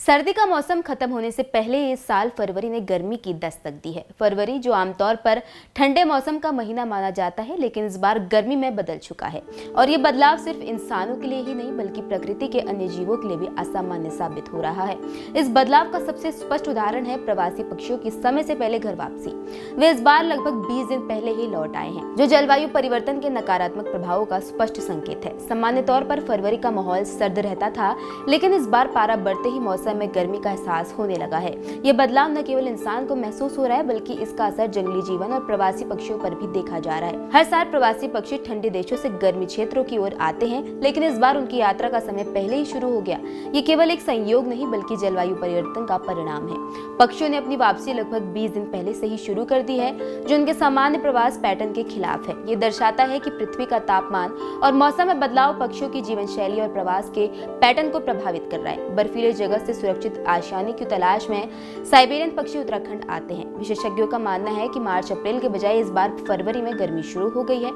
सर्दी का मौसम खत्म होने से पहले इस साल फरवरी ने गर्मी की दस्तक दी है। फरवरी जो आमतौर पर ठंडे मौसम का महीना माना जाता है, लेकिन इस बार गर्मी में बदल चुका है। और ये बदलाव सिर्फ इंसानों के लिए ही नहीं बल्कि प्रकृति के अन्य जीवों के लिए भी असामान्य साबित हो रहा है। इस बदलाव का सबसे स्पष्ट उदाहरण है प्रवासी पक्षियों की समय से पहले घर वापसी। वे इस बार लगभग 20 दिन पहले ही लौट आए हैं, जो जलवायु परिवर्तन के नकारात्मक प्रभावों का स्पष्ट संकेत है। सामान्य तौर पर फरवरी का माहौल सर्द रहता था, लेकिन इस बार पारा बढ़ते ही मौसम में गर्मी का एहसास होने लगा है। ये बदलाव न केवल इंसान को महसूस हो रहा है, बल्कि इसका असर जंगली जीवन और प्रवासी पक्षियों पर भी देखा जा रहा है। हर साल प्रवासी पक्षी ठंडे देशों से गर्मी क्षेत्रों की ओर आते हैं, लेकिन इस बार उनकी यात्रा का समय पहले ही शुरू हो गया। ये केवल एक संयोग नहीं बल्कि जलवायु परिवर्तन का परिणाम है। पक्षियों ने अपनी वापसी लगभग 20 दिन पहले से ही शुरू कर दी है, जो उनके सामान्य प्रवास पैटर्न के खिलाफ है। ये दर्शाता है कि पृथ्वी का तापमान और मौसम में बदलाव पक्षियों की जीवन शैली और प्रवास के पैटर्न को प्रभावित कर रहा है। बर्फीले जगह से सुरक्षित आशानी की तलाश में साइबेरियन पक्षी उत्तराखंड आते हैं। विशेषज्ञों का मानना है कि मार्च अप्रैल के बजाय इस बार फरवरी में गर्मी शुरू हो गई है।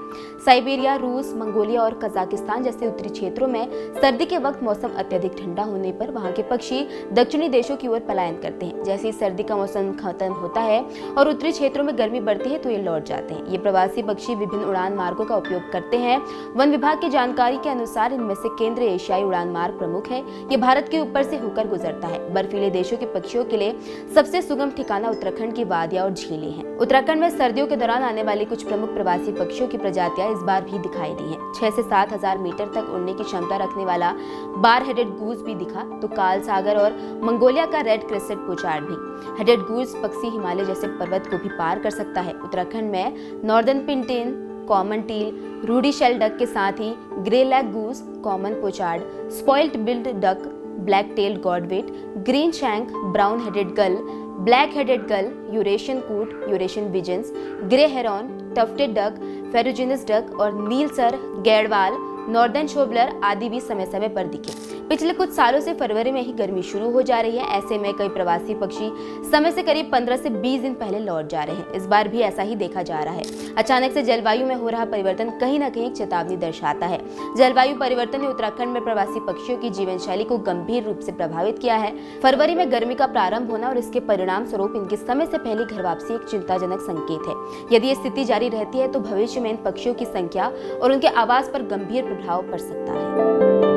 साइबेरिया, रूस, मंगोलिया और कजाकिस्तान जैसे उत्तरी क्षेत्रों में सर्दी के वक्त मौसम अत्यधिक ठंडा होने पर वहां के पक्षी दक्षिणी देशों की ओर पलायन करते हैं। जैसे ही सर्दी का मौसम खत्म होता है और उत्तरी क्षेत्रों में गर्मी बढ़ती है तो ये लौट जाते हैं। ये प्रवासी पक्षी विभिन्न उड़ान मार्गों का उपयोग करते हैं। वन विभाग की जानकारी के अनुसार इनमें से केंद्रीय एशियाई उड़ान मार्ग प्रमुख है। ये भारत के ऊपर से होकर गुजरता है। बर्फीले देशों के पक्षियों के लिए सबसे सुगम ठिकाना उत्तराखंड की वादियां और झीलें हैं। उत्तराखंड में सर्दियों के दौरान आने वाली कुछ प्रमुख प्रवासी पक्षियों की प्रजातियां इस बार भी दिखाई दी हैं। 6 से 7 हजार मीटर तक उड़ने की क्षमता रखने वाला बार हेडेड गूज भी दिखा, तो काल सागर और मंगोलिया का रेड क्रेस्टेड पोचार्ड भी। हेडेड गूज पक्षी हिमालय जैसे पर्वत को भी पार कर सकता है। उत्तराखंड में northern pintail, common teal, ruddy shelduck के साथ ही greylag goose, common pochard, spot billed duck, black tailed godwit, greenshank, brown headed gull, black headed gull, Eurasian coot, Eurasian wigeons, grey heron, tufted duck, ferruginous duck और नीलसर, गैरवाल, northern शोबलर आदि भी समय समय पर दिखे। पिछले कुछ सालों से फरवरी में ही गर्मी शुरू हो जा रही है। ऐसे में कई प्रवासी पक्षी समय से करीब 15 से 20 दिन पहले लौट जा रहे हैं। इस बार भी ऐसा ही देखा जा रहा है। अचानक से जलवायु में हो रहा परिवर्तन कहीं न कहीं एक चेतावनी दर्शाता है। जलवायु परिवर्तन ने उत्तराखंड में प्रवासी पक्षियों की जीवन शैली को गंभीर रूप से प्रभावित किया है। फरवरी में गर्मी का प्रारंभ होना और इसके परिणाम स्वरूप इनकी समय से पहले घर वापसी एक चिंताजनक संकेत है। यदि ये स्थिति जारी रहती है तो भविष्य में इन पक्षियों की संख्या और उनके आवास पर गंभीर प्रभाव पड़ सकता है।